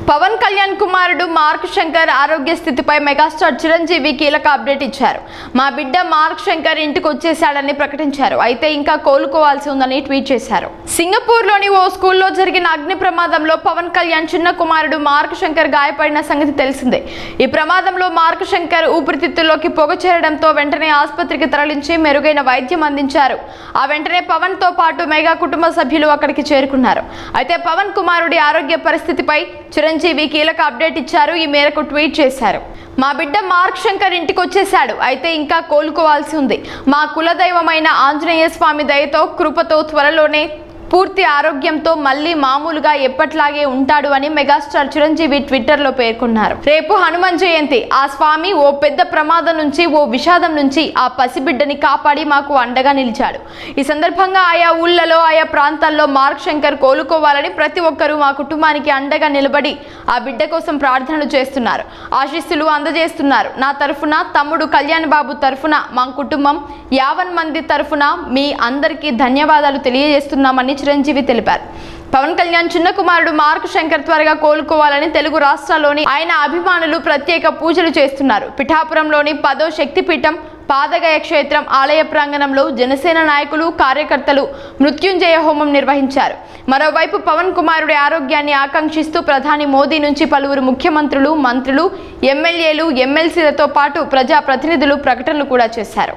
పవన్ కళ్యాణ్ కుమారుడు మార్క్ శంకర్ ఆరోగ్య స్థితిపై మెగాస్టార్ చిరంజీవి కీలక అప్డేట్ ఇచ్చారు. మా బిడ్డ మార్క్ శంకర్ ఇంటికి వచ్చేశాడని ప్రకటించారు. అయితే ఇంకా కోలుకోవాల్సి ఉందని ట్వీట్ చేశారు. సింగపూర్లోని ఓ స్కూల్లో జరిగిన అగ్ని ప్రమాదంలో పవన్ కళ్యాణ్ చిన్న కుమారుడు మార్క్ శంకర్ గాయపడిన సంగతి తెలిసిందే. ఈ ప్రమాదంలో మార్క్ శంకర్ ఊపిరితిత్తుల్లోకి పొగ చేరడంతో వెంటనే ఆసుపత్రికి తరలించి మెరుగైన వైద్యం అందించారు. ఆ వెంటనే పవన్ తో పాటు మెగా కుటుంబ సభ్యులు అక్కడికి చేరుకున్నారు. అయితే పవన్ కుమారుడి ఆరోగ్య పరిస్థితిపై చిరంజీవి కీలక అప్డేట్ ఇచ్చారు. ఈ మేరకు ట్వీట్ చేశారు. మా బిడ్డ మార్క్ శంకర్ ఇంటికి వచ్చేశాడు. అయితే ఇంకా కోలుకోవాల్సి ఉంది. మా కులదైవమైన ఆంజనేయ స్వామి దయతో కృపతో త్వరలోనే పూర్తి ఆరోగ్యంతో మళ్ళీ మామూలుగా ఎప్పట్లాగే ఉంటాడు అని మెగాస్టార్ చిరంజీవి ట్విట్టర్లో పేర్కొన్నారు. రేపు హనుమాన్ జయంతి. ఆ స్వామి ఓ పెద్ద ప్రమాదం నుంచి, ఓ విషాదం నుంచి ఆ పసిబిడ్డని కాపాడి మాకు అండగా నిలిచాడు. ఈ సందర్భంగా ఆయా ఊళ్ళలో, ఆయా ప్రాంతాల్లో మార్క్ శంకర్ కోలుకోవాలని ప్రతి ఒక్కరూ మా కుటుంబానికి అండగా నిలబడి ఆ బిడ్డ కోసం ప్రార్థనలు చేస్తున్నారు, ఆశీస్సులు అందజేస్తున్నారు. నా తరఫున, తమ్ముడు కళ్యాణ్ బాబు తరఫున, మా కుటుంబం 50 మంది తరఫున మీ అందరికీ ధన్యవాదాలు తెలియజేస్తున్నామని చిరంజీవి తెలిపారు. పవన్ కళ్యాణ్ చిన్న కుమారుడు మార్క్ శంకర్ త్వరగా కోలుకోవాలని తెలుగు రాష్ట్రాల్లోని ఆయన అభిమానులు ప్రత్యేక పూజలు చేస్తున్నారు. పిఠాపురంలోని 10వ శక్తిపీఠం పాదగయ క్షేత్రం ఆలయ ప్రాంగణంలో జనసేన నాయకులు, కార్యకర్తలు మృత్యుంజయ హోమం నిర్వహించారు. మరోవైపు పవన్ కుమారుడి ఆరోగ్యాన్ని ఆకాంక్షిస్తూ ప్రధాని మోదీ నుంచి పలువురు ముఖ్యమంత్రులు, మంత్రులు, ఎమ్మెల్యేలు, ఎమ్మెల్సీలతో పాటు ప్రజాప్రతినిధులు ప్రకటనలు కూడా చేశారు.